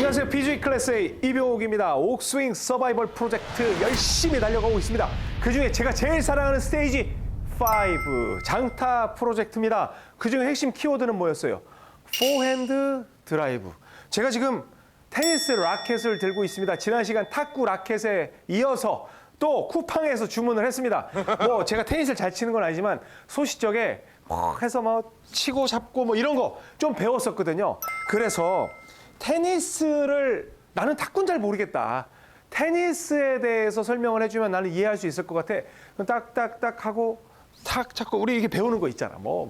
안녕하세요. PGA 클래스의 이병옥입니다. 옥스윙 서바이벌 프로젝트 열심히 달려가고 있습니다. 그중에 제가 제일 사랑하는 스테이지 5 장타 프로젝트입니다. 그중에 핵심 키워드는 뭐였어요? 포핸드 드라이브. 제가 지금 테니스 라켓을 들고 있습니다. 지난 시간 탁구 라켓에 이어서 또 쿠팡에서 주문을 했습니다. 뭐 제가 테니스를 잘 치는 건 아니지만 소시적에 해서 뭐 치고 잡고 뭐 이런 거 좀 배웠었거든요. 그래서 테니스를 나는 탁구는 잘 모르겠다. 테니스에 대해서 설명을 해주면 나는 이해할 수 있을 것 같아. 딱딱딱 하고 탁 잡고 우리 이게 배우는 거 있잖아. 뭐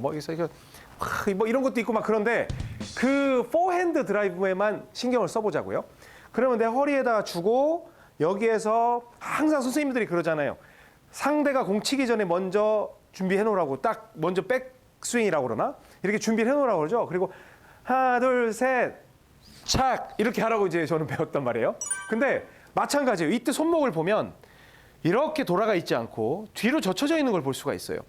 이런 것도 있고 막 그런데 그 포핸드 드라이브에만 신경을 써보자고요. 그러면 내 허리에다가 주고 여기에서 항상 선생님들이 그러잖아요. 상대가 공 치기 전에 먼저 준비해 놓으라고 딱 먼저 백스윙이라고 그러나? 이렇게 준비를 해 놓으라고 그러죠. 그리고 하나, 둘, 셋, 착 이렇게 하라고 이제 저는 배웠단 말이에요. 근데 마찬가지예요. 이때 손목을 보면 이렇게 돌아가 있지 않고 뒤로 젖혀져 있는 걸 볼 수가 있어요.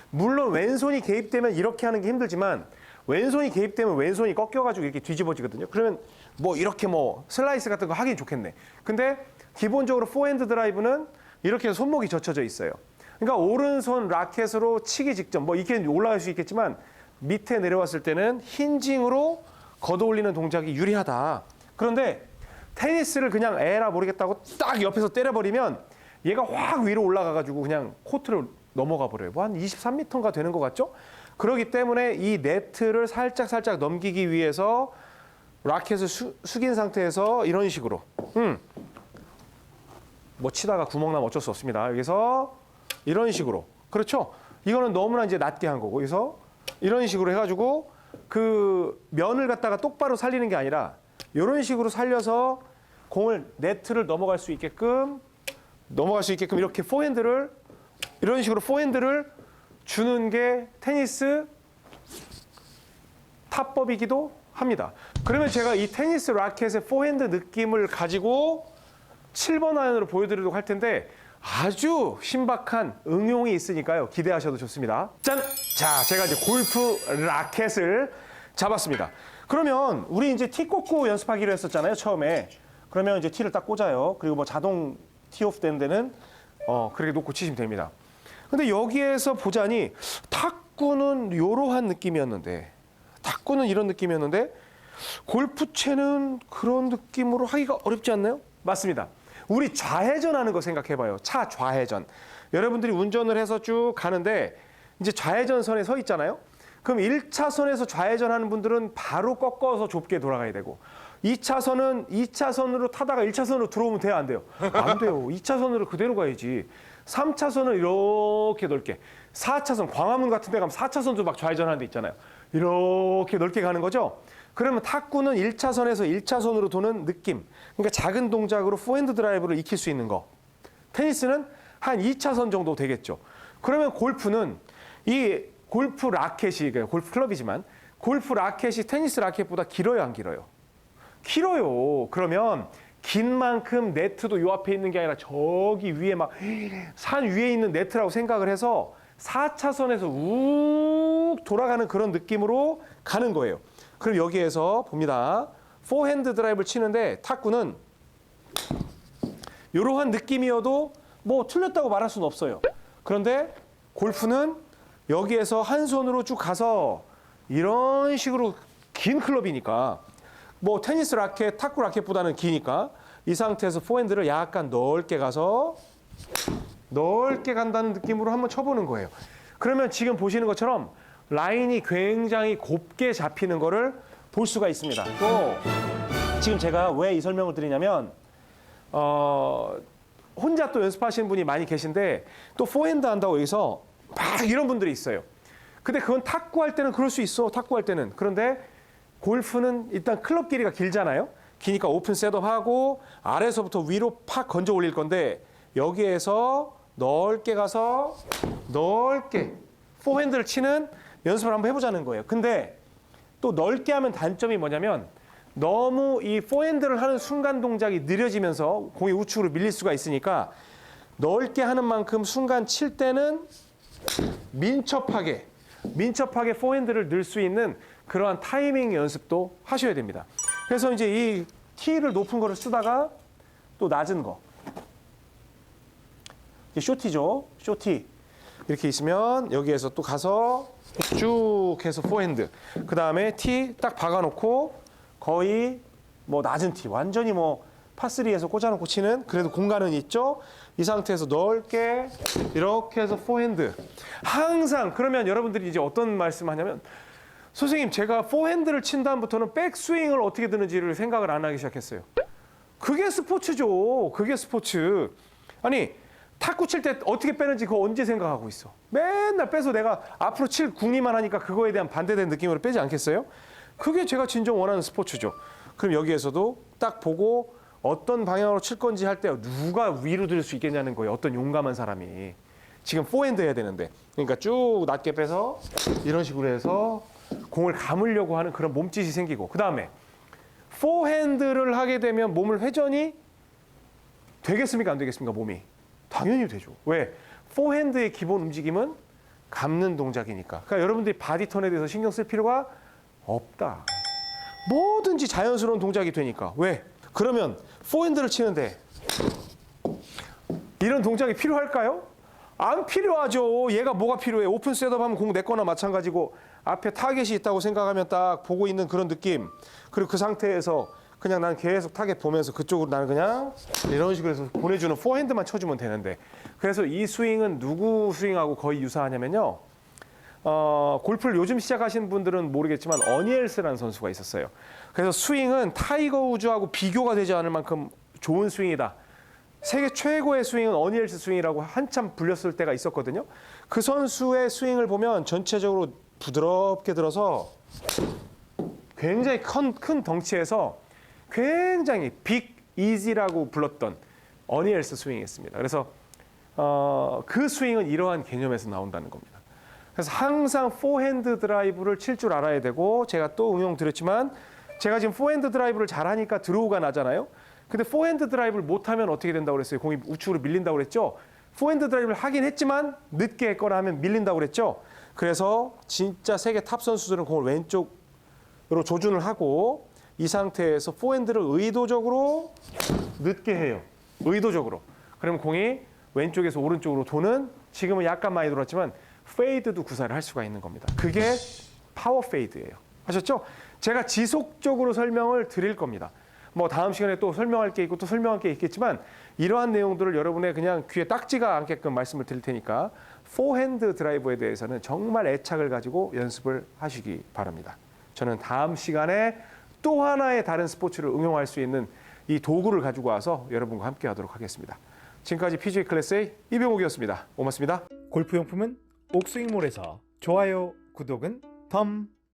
물론 왼손이 개입되면 이렇게 하는 게 힘들지만 왼손이 개입되면 왼손이 꺾여가지고 이렇게 뒤집어지거든요. 그러면 뭐 이렇게 뭐 슬라이스 같은 거 하긴 좋겠네. 근데 기본적으로 포핸드 드라이브는 이렇게 해서 손목이 젖혀져 있어요. 그러니까 오른손 라켓으로 치기 직전 뭐 이렇게 올라갈 수 있겠지만 밑에 내려왔을 때는 힌징으로 걷어올리는 동작이 유리하다. 그런데 테니스를 그냥 에라 모르겠다고 딱 옆에서 때려버리면 얘가 확 위로 올라가가지고 그냥 코트를 넘어가 버려요. 뭐 한 23m인가 되는 것 같죠? 그렇기 때문에 이 네트를 살짝 넘기기 위해서 라켓을 숙인 상태에서 이런 식으로 뭐 치다가 구멍 나면 어쩔 수 없습니다. 여기서 이런 식으로 그렇죠? 이거는 너무나 이제 낮게 한 거고 그래서 이런 식으로 해가지고 그 면을 갖다가 똑바로 살리는 게 아니라 이런 식으로 살려서 공을 네트를 넘어갈 수 있게끔 이렇게 포핸드를 이런 식으로 포핸드를 주는 게 테니스 타법이기도 합니다. 그러면 제가 이 테니스 라켓의 포핸드 느낌을 가지고 7번 아이언으로 보여드리도록 할 텐데 아주 신박한 응용이 있으니까요. 기대하셔도 좋습니다. 짠! 자, 제가 이제 골프 라켓을 잡았습니다. 그러면 우리 이제 티 꽂고 연습하기로 했었잖아요. 처음에. 그러면 이제 티를 딱 꽂아요. 그리고 뭐 자동 티오프 되는 데는 그렇게 놓고 치시면 됩니다. 근데 여기에서 보자니 탁구는 이러한 느낌이었는데 탁구는 이런 느낌이었는데 골프채는 그런 느낌으로 하기가 어렵지 않나요? 맞습니다. 우리 좌회전하는 거 생각해봐요. 차 좌회전. 여러분들이 운전을 해서 쭉 가는데 이제 좌회전선에 서 있잖아요. 그럼 1차선에서 좌회전하는 분들은 바로 꺾어서 좁게 돌아가야 되고 2차선은 2차선으로 타다가 1차선으로 들어오면 돼요? 안 돼요? 안 돼요. 2차선으로 그대로 가야지. 3차선은 이렇게 넓게. 4차선, 광화문 같은 데 가면 4차선도 막 좌회전하는 데 있잖아요. 이렇게 넓게 가는 거죠? 그러면 탁구는 1차선에서 1차선으로 도는 느낌. 그러니까 작은 동작으로 포핸드 드라이브를 익힐 수 있는 거. 테니스는 한 2차선 정도 되겠죠. 그러면 골프는 이 골프 라켓이, 골프 클럽이지만 골프 라켓이 테니스 라켓보다 길어요, 안 길어요? 길어요. 그러면 긴 만큼 네트도 요 앞에 있는 게 아니라 저기 위에 막 산 위에 있는 네트라고 생각을 해서 4차선에서 욱 돌아가는 그런 느낌으로 가는 거예요. 그럼 여기에서 봅니다. 포핸드 드라이브를 치는데 탁구는 이러한 느낌이어도 뭐 틀렸다고 말할 수는 없어요. 그런데 골프는 여기에서 한 손으로 쭉 가서 이런 식으로 긴 클럽이니까 뭐 테니스 라켓, 탁구 라켓보다는 기니까 이 상태에서 포핸드를 약간 넓게 가서 넓게 간다는 느낌으로 한번 쳐보는 거예요. 그러면 지금 보시는 것처럼 라인이 굉장히 곱게 잡히는 거를 볼 수가 있습니다. 또 지금 제가 왜 이 설명을 드리냐면 혼자 또 연습하시는 분이 많이 계신데 또 포핸드 한다고 여기서 막 이런 분들이 있어요. 근데 그건 탁구할 때는 그럴 수 있어. 탁구할 때는. 그런데 골프는 일단 클럽 길이가 길잖아요. 기니까 오픈 셋업하고 아래서부터 위로 팍 건져 올릴 건데 여기에서 넓게 가서 넓게 포핸드를 치는 연습을 한번 해보자는 거예요. 근데 또 넓게 하면 단점이 뭐냐면 너무 이 포핸드를 하는 순간 동작이 느려지면서 공이 우측으로 밀릴 수가 있으니까 넓게 하는 만큼 순간 칠 때는 민첩하게 포핸드를 넣을 수 있는 그러한 타이밍 연습도 하셔야 됩니다. 그래서 이제 이 T를 높은 거를 쓰다가 또 낮은 거. 이게 쇼티죠. 쇼티. 이렇게 있으면 여기에서 또 가서 쭉 해서 포핸드. 그 다음에 T 딱 박아놓고 거의 뭐 낮은 T. 완전히 뭐 파3에서 꽂아놓고 치는 그래도 공간은 있죠. 이 상태에서 넓게 이렇게 해서 포핸드. 항상 그러면 여러분들이 이제 어떤 말씀하냐면 선생님 제가 포핸드를 친 다음부터는 백스윙을 어떻게 드는지를 생각을 안 하기 시작했어요. 그게 스포츠죠. 그게 스포츠. 아니 탁구 칠 때 어떻게 빼는지 그거 언제 생각하고 있어. 맨날 빼서 내가 앞으로 칠 궁리만 하니까 그거에 대한 반대된 느낌으로 빼지 않겠어요? 그게 제가 진정 원하는 스포츠죠. 그럼 여기에서도 딱 보고 어떤 방향으로 칠 건지 할 때 누가 위로 들 수 있겠냐는 거예요. 어떤 용감한 사람이. 지금 포핸드 해야 되는데. 그러니까 쭉 낮게 빼서 이런 식으로 해서 공을 감으려고 하는 그런 몸짓이 생기고 그 다음에 포핸드를 하게 되면 몸을 회전이 되겠습니까? 안 되겠습니까? 몸이. 당연히 되죠. 왜? 포핸드의 기본 움직임은 감는 동작이니까. 그러니까 여러분들이 바디턴에 대해서 신경 쓸 필요가 없다. 뭐든지 자연스러운 동작이 되니까. 왜? 그러면 포핸드를 치는데 이런 동작이 필요할까요? 안 필요하죠. 얘가 뭐가 필요해? 오픈 셋업하면 공 내 거나 마찬가지고 앞에 타겟이 있다고 생각하면 딱 보고 있는 그런 느낌. 그리고 그 상태에서 그냥 난 계속 타겟 보면서 그쪽으로 나는 그냥 이런 식으로 해서 보내주는 포핸드만 쳐주면 되는데 그래서 이 스윙은 누구 스윙하고 거의 유사하냐면요. 골프를 요즘 시작하신 분들은 모르겠지만 어니엘스라는 선수가 있었어요. 그래서 스윙은 타이거 우즈하고 비교가 되지 않을 만큼 좋은 스윙이다. 세계 최고의 스윙은 어니엘스 스윙이라고 한참 불렸을 때가 있었거든요. 그 선수의 스윙을 보면 전체적으로 부드럽게 들어서 굉장히 큰 덩치에서 굉장히 빅 이지라고 불렀던 어니엘스 스윙이었습니다. 그래서 그 스윙은 이러한 개념에서 나온다는 겁니다. 그래서 항상 포핸드 드라이브를 칠 줄 알아야 되고 제가 또 응용드렸지만 제가 지금 포핸드 드라이브를 잘하니까 드로우가 나잖아요. 근데 포핸드 드라이브를 못하면 어떻게 된다고 그랬어요? 공이 우측으로 밀린다고 그랬죠? 포핸드 드라이브를 하긴 했지만 늦게 했거나 하면 밀린다고 그랬죠? 그래서 진짜 세계 탑 선수들은 공을 왼쪽으로 조준을 하고 이 상태에서 포핸드를 의도적으로 늦게 해요. 의도적으로. 그러면 공이 왼쪽에서 오른쪽으로 도는 지금은 약간 많이 돌았지만 페이드도 구사를 할 수가 있는 겁니다. 그게 파워 페이드예요. 아셨죠? 제가 지속적으로 설명을 드릴 겁니다. 뭐 다음 시간에 또 설명할 게 있고 또 설명할 게 있겠지만 이러한 내용들을 여러분의 그냥 귀에 딱지가 않게끔 말씀을 드릴 테니까 포핸드 드라이버에 대해서는 정말 애착을 가지고 연습을 하시기 바랍니다. 저는 다음 시간에 또 하나의 다른 스포츠를 응용할 수 있는 이 도구를 가지고 와서 여러분과 함께 하도록 하겠습니다. 지금까지 PGA 클래스의 이병옥이었습니다. 고맙습니다. 골프용품은 옥스윙몰에서 좋아요, 구독은 덤.